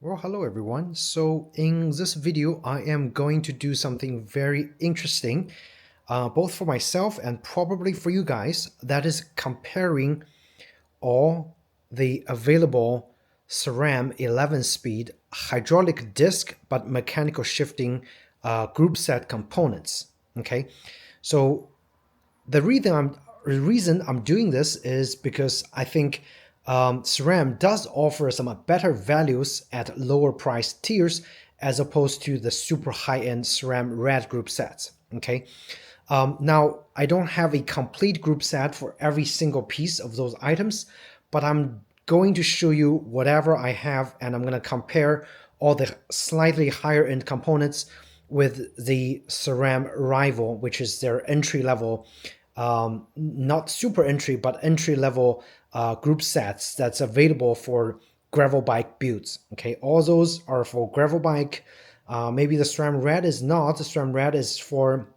Well, hello everyone. So in this video, I am going to do something very interesting, both for myself and probably for you guys. That is comparing all the available SRAM 11-speed hydraulic disc but mechanical shifting group set components. Okay, so the reason I'm doing this is because I think SRAM does offer some better values at lower price tiers as opposed to the super high-end SRAM Red group sets. Okay, now I don't have a complete group set for every single piece of those items, but I'm going to show you whatever I have, and I'm going to compare all the slightly higher end components with the SRAM Rival, which is their entry level, not super entry, but entry level group sets that's available for gravel bike builds. Okay, all those are for gravel bike. Maybe the SRAM Red is not. The SRAM Red is for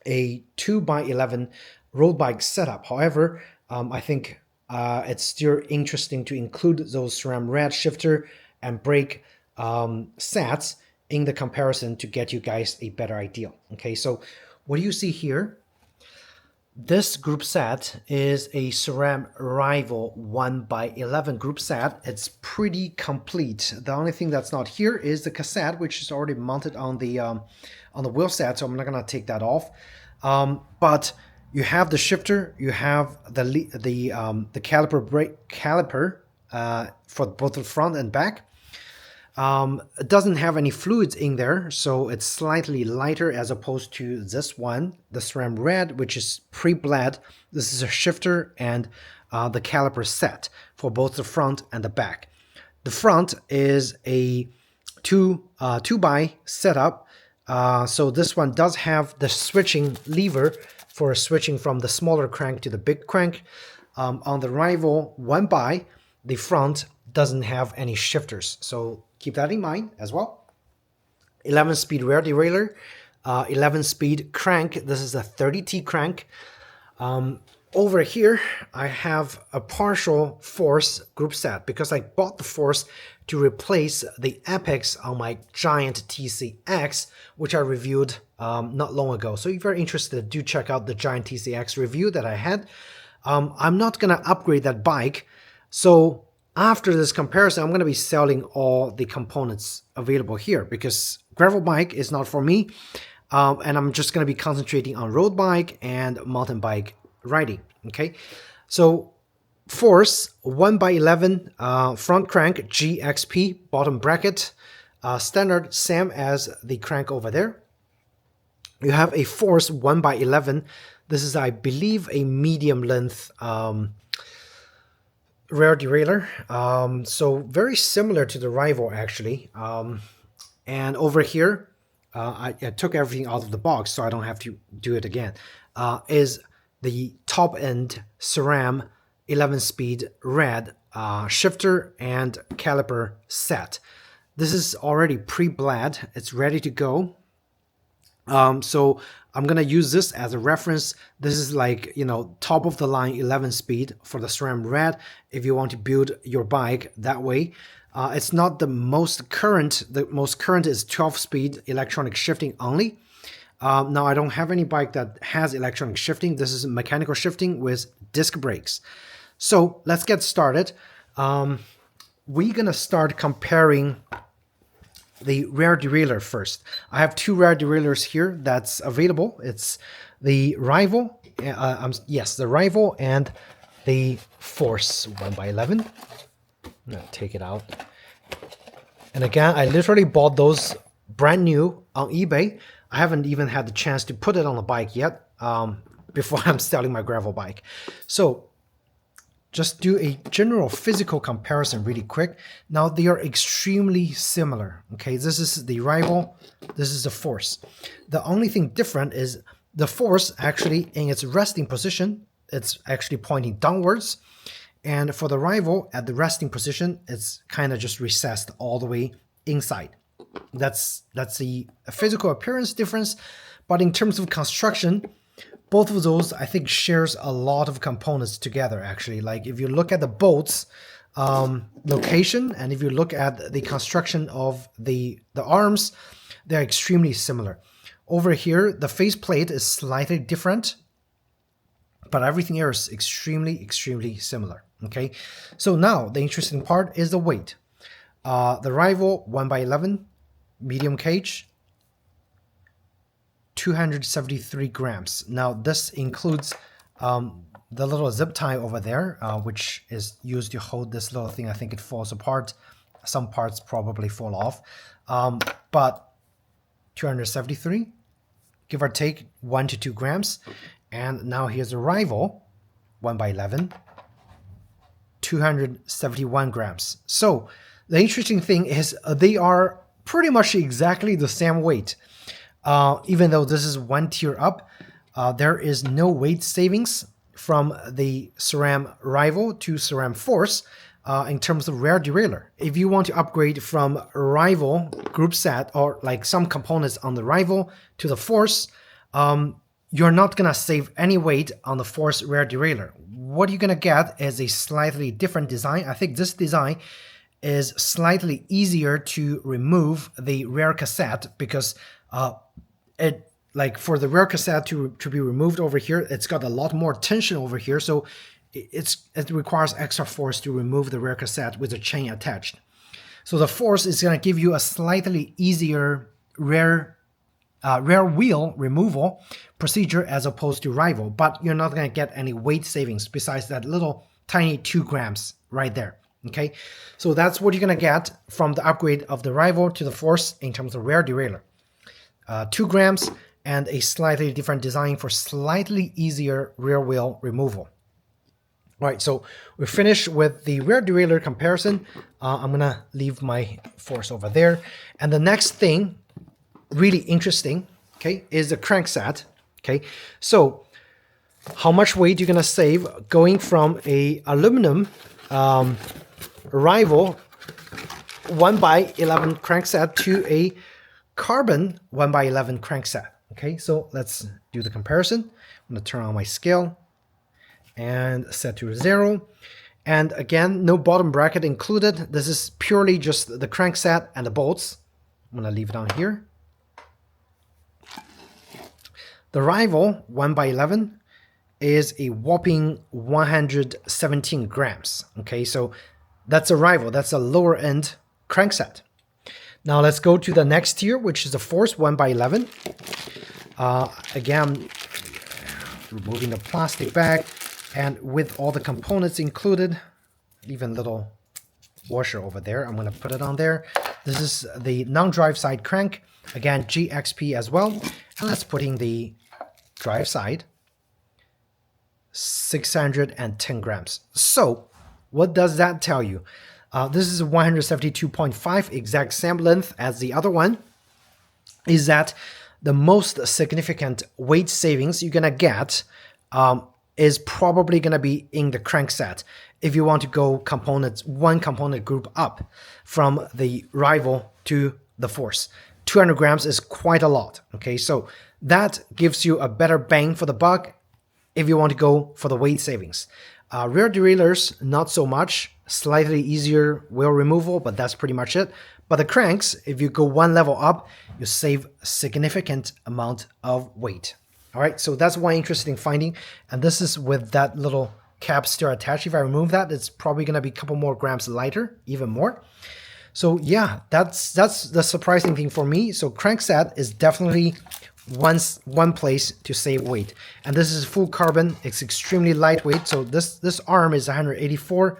a 2x11 road bike setup. However, I think it's still interesting to include those SRAM Red shifter and brake sets in the comparison to get you guys a better idea. Okay, so what do you see here? This group set is a SRAM Rival 1x11 group set. It's pretty complete. The only thing that's not here is the cassette, which is already mounted on the wheel set, so I'm not gonna take that off. But you have the shifter, you have the caliper brake caliper for both the front and back. It doesn't have any fluids in there, so it's slightly lighter as opposed to this one, the SRAM Red, which is pre-bled. This is a shifter and the caliper set for both the front and the back. The front is a 2x setup, so this one does have the switching lever for switching from the smaller crank to the big crank. On the Rival 1x, the front doesn't have any shifters, so keep that in mind as well. 11-speed rear derailleur, 11-speed crank. This is a 30T crank. Over here, I have a partial Force group set because I bought the Force to replace the Apex on my giant TCX, which I reviewed not long ago. So if you're interested, do check out the giant TCX review that I had. I'm not going to upgrade that bike, so after this comparison, I'm going to be selling all the components available here because gravel bike is not for me, and I'm just going to be concentrating on road bike and mountain bike riding. Okay, so Force 1x11 front crank GXP bottom bracket, standard same as the crank over there. You have a Force 1x11. This is, I believe, a medium length rear derailleur, so very similar to the Rival actually. And over here, I took everything out of the box so I don't have to do it again, is the top end SRAM 11-speed Red shifter and caliper set. This is already pre-bled, it's ready to go. So I'm going to use this as a reference. This is like, you know, top of the line 11-speed for the SRAM Red if you want to build your bike that way. It's not the most current. The most current is 12-speed electronic shifting only. Now I don't have any bike that has electronic shifting. This is mechanical shifting with disc brakes. So let's get started. We're going to start comparing the rear derailleur first. I have two rear derailleurs here that's available. It's the Rival, the Rival and the Force 1x11. I'm gonna take it out. And again, I literally bought those brand new on eBay. I haven't even had the chance to put it on the bike yet before I'm selling my gravel bike. So just do a general physical comparison really quick. Now they are extremely similar. Okay, this is the Rival, this is the Force. The only thing different is the Force actually in its resting position, it's actually pointing downwards. And for the Rival at the resting position, it's kind of just recessed all the way inside. That's the physical appearance difference. But in terms of construction, both of those, I think, shares a lot of components together, actually. Like, if you look at the bolts, location, and if you look at the construction of the arms, they're extremely similar. Over here, the faceplate is slightly different, but everything else is extremely similar. Okay, so now the interesting part is the weight. The Rival 1x11 medium cage, 273 grams. Now this includes the little zip tie over there, which is used to hold this little thing. I think it falls apart. Some parts probably fall off, but 273, give or take 1 to 2 grams. And now here's a Rival 1x11, 271 grams. So the interesting thing is they are pretty much exactly the same weight. Even though this is one tier up, there is no weight savings from the SRAM Rival to SRAM Force in terms of rear derailleur. If you want to upgrade from Rival group set or like some components on the Rival to the Force, you're not gonna save any weight on the Force rear derailleur. What you're gonna get is a slightly different design. I think this design is slightly easier to remove the rear cassette because it, like for the rear cassette to be removed over here, it's got a lot more tension over here, so it requires extra force to remove the rear cassette with a chain attached. So the Force is going to give you a slightly easier rear wheel removal procedure as opposed to Rival, but you're not going to get any weight savings besides that little tiny 2 grams right there. Okay, so that's what you're going to get from the upgrade of the Rival to the Force in terms of rear derailleur. 2 grams and a slightly different design for slightly easier rear wheel removal. All right, so we're finished with the rear derailleur comparison. I'm gonna leave my Force over there. And the next thing, really interesting, okay, is the crankset. Okay, so how much weight you're gonna save going from a aluminum Rival 1x11 crankset to a carbon 1x11 crankset. Okay, so let's do the comparison. I'm going to turn on my scale and set to 0. And again, no bottom bracket included. This is purely just the crankset and the bolts. I'm going to leave it on here. The Rival 1x11 is a whopping 117 grams. Okay, so that's a Rival. That's a lower end crankset. Now let's go to the next tier, which is the Force 1x11. Again, removing the plastic bag, and with all the components included, even little washer over there, I'm going to put it on there. This is the non-drive side crank, again GXP as well. And let's put in the drive side, 610 grams. So what does that tell you? This is 172.5, exact same length as the other one. Is that the most significant weight savings you're gonna get is probably gonna be in the crankset if you want to go one component group up from the Rival to the Force. 200 grams is quite a lot. Okay, so that gives you a better bang for the buck if you want to go for the weight savings. Rear derailleurs, not so much. Slightly easier wheel removal, but that's pretty much it. But the cranks, if you go one level up, you save a significant amount of weight. All right, so that's one interesting finding. And this is with that little cap still attached. If I remove that, it's probably going to be a couple more grams lighter, even more. So yeah, that's the surprising thing for me. So crankset is definitely one place to save weight. And this is full carbon. It's extremely lightweight. So this arm is 184.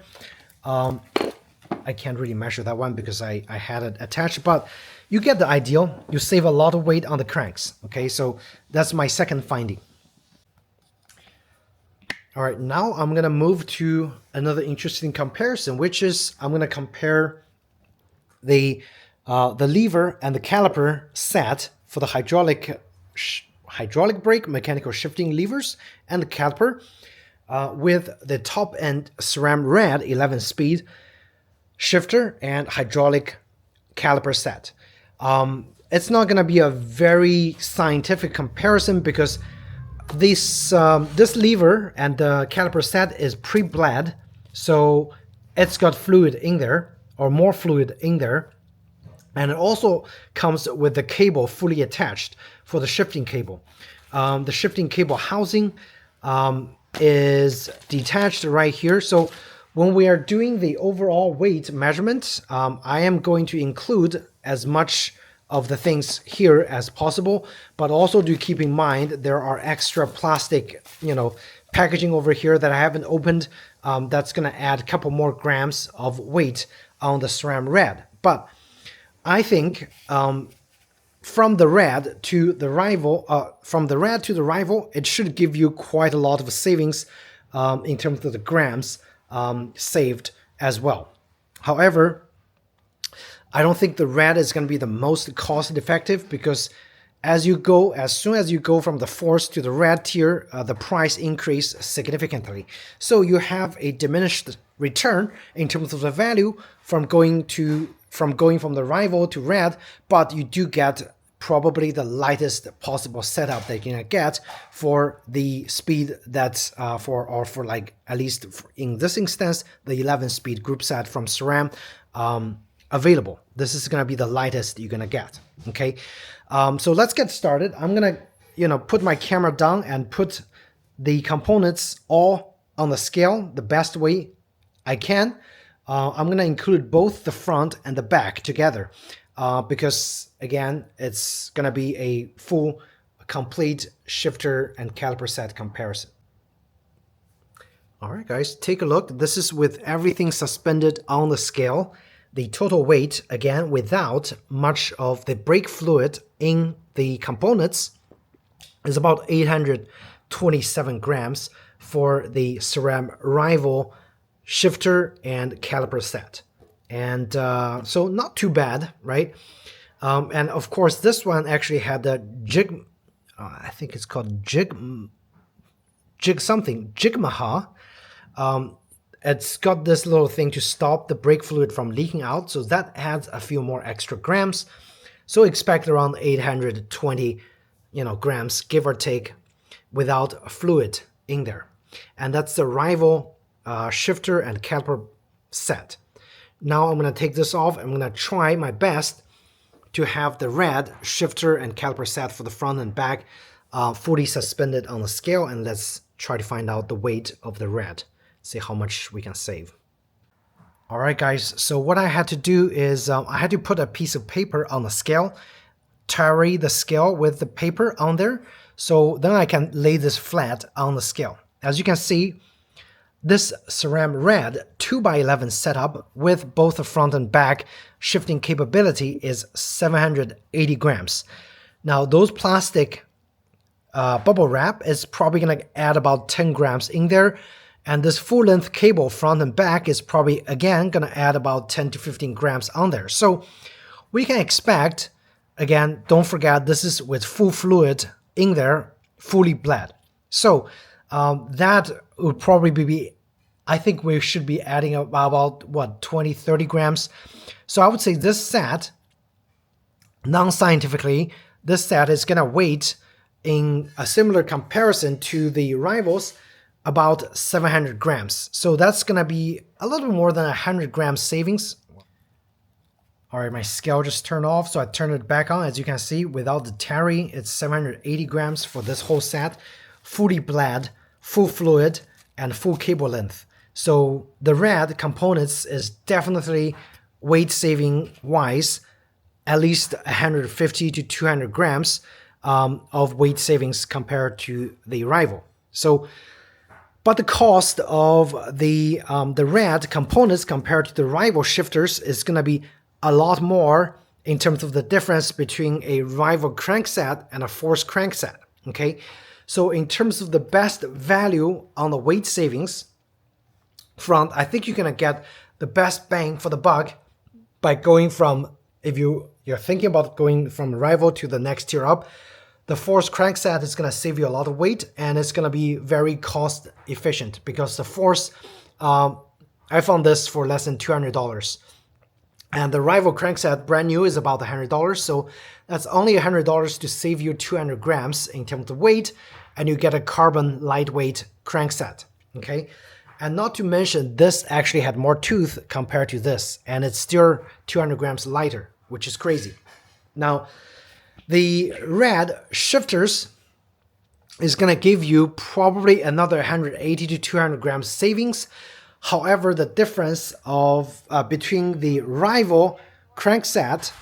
I can't really measure that one because I had it attached, but you get the idea. You save a lot of weight on the cranks. Okay, so that's my second finding. All right, now I'm gonna move to another interesting comparison, which is I'm gonna compare the lever and the caliper set for the hydraulic brake, mechanical shifting levers, and the caliper with the top-end SRAM Red 11-speed shifter and hydraulic caliper set. It's not going to be a very scientific comparison because this lever and the caliper set is pre-bled, so it's got fluid in there, or more fluid in there. And it also comes with the cable fully attached for the shifting cable. The shifting cable housing is detached right here. So when we are doing the overall weight measurements, I am going to include as much of the things here as possible, but also do keep in mind there are extra plastic, packaging over here that I haven't opened. That's going to add a couple more grams of weight on the SRAM Red. But I think from the Red to the Rival, it should give you quite a lot of savings in terms of the grams saved as well. However, I don't think the Red is going to be the most cost effective, because as soon as you go from the Force to the Red tier, the price increase significantly. So you have a diminished return in terms of the value from going from the Rival to Red, but you do get probably the lightest possible setup that you're gonna get for the speed that's for like, at least in this instance, the 11-speed group set from SRAM available. This is gonna be the lightest you're gonna get. Okay, so let's get started. I'm gonna put my camera down and put the components all on the scale the best way I can. I'm gonna include both the front and the back together because again, it's gonna be a full, complete shifter and caliper set comparison. All right, guys, take a look. This is with everything suspended on the scale. The total weight, again, without much of the brake fluid in the components, is about 827 grams for the SRAM Rival shifter and caliper set. And so not too bad, right? And of course, this one actually had the jig, I think it's called Jigmaha. It's got this little thing to stop the brake fluid from leaking out, so that adds a few more extra grams. So expect around 820, grams, give or take, without fluid in there. And that's the Rival shifter and caliper set. Now I'm going to take this off. I'm going to try my best to have the Red shifter and caliper set for the front and back fully suspended on the scale, and let's try to find out the weight of the Red. See how much we can save. All right, guys, so what I had to do is I had to put a piece of paper on the scale, tarry the scale with the paper on there, so then I can lay this flat on the scale. As you can see, this SRAM Red 2x11 setup with both the front and back shifting capability is 780 grams. Now, those plastic bubble wrap is probably going to add about 10 grams in there. And this full-length cable front and back is probably, again, going to add about 10 to 15 grams on there. So we can expect, again, don't forget, this is with full fluid in there, fully bled. So that would probably be, I think we should be adding about, what, 20, 30 grams. So I would say this set, non-scientifically, this set is going to weight in a similar comparison to the Rivals, about 700 grams. So that's going to be a little more than 100 grams savings. All right, my scale just turned off, so I turned it back on. As you can see, without the tarry, it's 780 grams for this whole set, fully bled, full fluid, and full cable length. So the Red components is definitely weight saving wise, at least 150 to 200 grams of weight savings compared to the Rival. So, but the cost of the Red components compared to the Rival shifters is going to be a lot more in terms of the difference between a Rival crankset and a Force crankset. Okay, so in terms of the best value on the weight savings front, I think you're going to get the best bang for the buck by going from, if you're thinking about going from Rival to the next tier up, the Force crankset is going to save you a lot of weight, and it's going to be very cost efficient because the Force, I found this for less than $200. And the Rival crankset, brand new, is about $100. So that's only $100 to save you 200 grams in terms of weight, and you get a carbon lightweight crankset. Okay. And not to mention, this actually had more tooth compared to this, and it's still 200 grams lighter, which is crazy. Now, the Red shifters is going to give you probably another 180 to 200 grams savings. However, the difference of between the Rival crankset,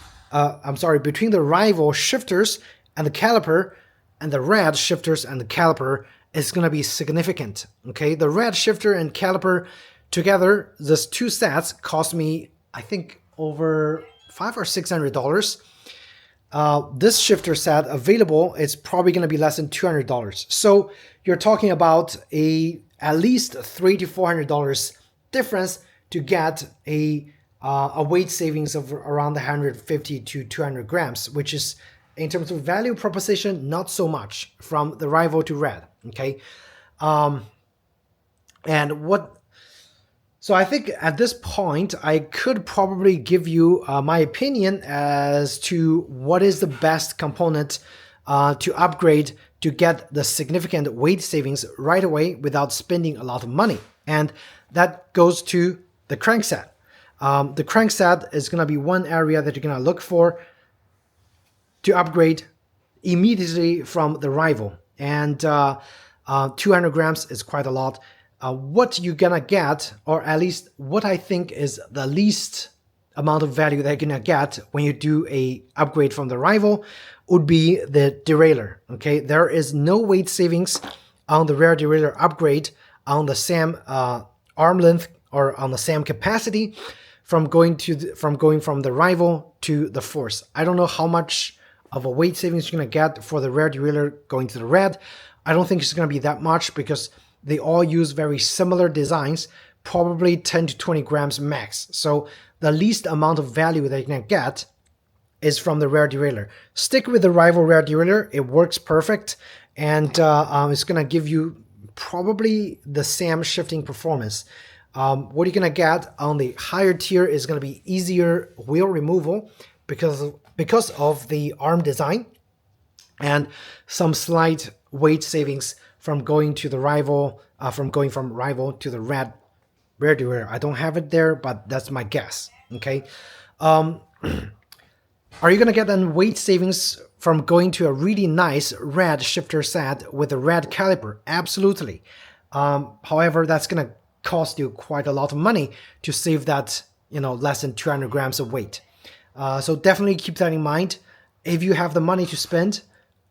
between the Rival shifters and the caliper, and the Red shifters and the caliper is going to be significant. Okay, the Red shifter and caliper together, these two sets cost me, I think, over $500 or $600. This shifter set available is probably going to be less than $200. So you're talking about at least $300 to $400 difference to get a weight savings of around 150 to 200 grams, which is, in terms of value proposition, not so much from the Rival to Red. Okay, so I think at this point, I could probably give you my opinion as to what is the best component to upgrade to get the significant weight savings right away without spending a lot of money. And that goes to the crankset. The crankset is going to be one area that you're going to look for to upgrade immediately from the Rival. And 200 grams is quite a lot. What you're gonna get, or at least what I think is the least amount of value that you're gonna get when you do a upgrade from the Rival, would be the derailleur. Okay, there is no weight savings on the rear derailleur upgrade on the SRAM arm length or on the SRAM capacity from going from the Rival to the Force. I don't know how much of a weight savings you're gonna get for the rear derailleur going to the Red. I don't think it's gonna be that much because they all use very similar designs, probably 10 to 20 grams max. So the least amount of value that you can get is from the rear derailleur. Stick with the Rival rear derailleur. It works perfect, and it's going to give you probably the same shifting performance. What you're going to get on the higher tier is going to be easier wheel removal because of the arm design, and some slight weight savings from going to the Rival, from Rival to the Red rear derailleur. I don't have it there, but that's my guess. Okay, are you gonna get then weight savings from going to a really nice Red shifter set with a Red caliper? Absolutely. However, that's gonna cost you quite a lot of money to save that, less than 200 grams of weight. So definitely keep that in mind. If you have the money to spend,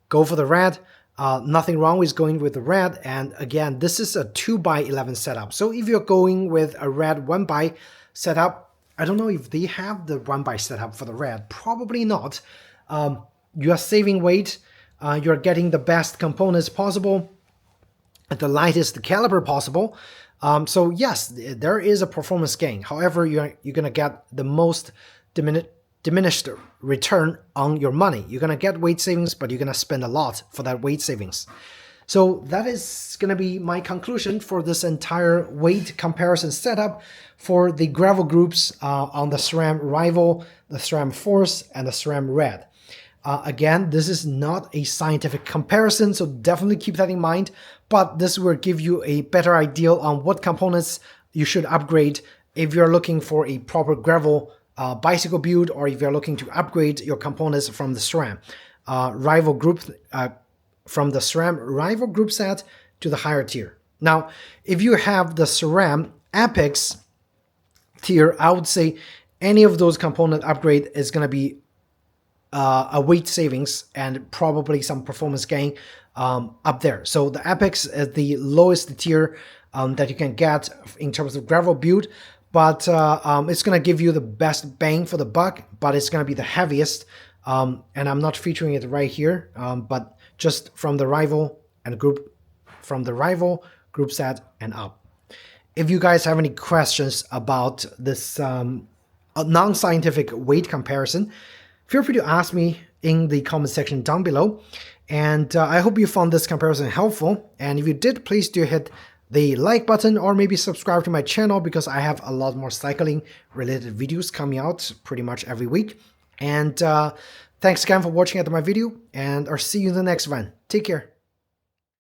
go for the Red. Nothing wrong with going with the Red, and again, this is a 2x11 setup. So if you're going with a Red 1x setup, I don't know if they have the 1x setup for the Red, probably not. You are saving weight, you're getting the best components possible, at the lightest caliber possible. So yes, there is a performance gain. However, you're gonna get the most diminished return on your money. You're gonna get weight savings, but you're gonna spend a lot for that weight savings. So that is gonna be my conclusion for this entire weight comparison setup for the gravel groups on the SRAM Rival, the SRAM Force, and the SRAM Red. Again, this is not a scientific comparison, so definitely keep that in mind, but this will give you a better idea on what components you should upgrade if you're looking for a proper gravel bicycle build, or if you're looking to upgrade your components from the SRAM Rival group, from the SRAM Rival group set to the higher tier. Now, if you have the SRAM Apex tier, I would say any of those component upgrade is going to be a weight savings and probably some performance gain up there. So the Apex is the lowest tier that you can get in terms of gravel build, but it's going to give you the best bang for the buck, but it's going to be the heaviest, and I'm not featuring it right here, but just from the Rival group set and up. If you guys have any questions about this non-scientific weight comparison, feel free to ask me in the comment section down below. And I hope you found this comparison helpful. And if you did, please do hit the like button or maybe subscribe to my channel, because I have a lot more cycling related videos coming out pretty much every week. And thanks again for watching my video, and I'll see you in the next one. Take care.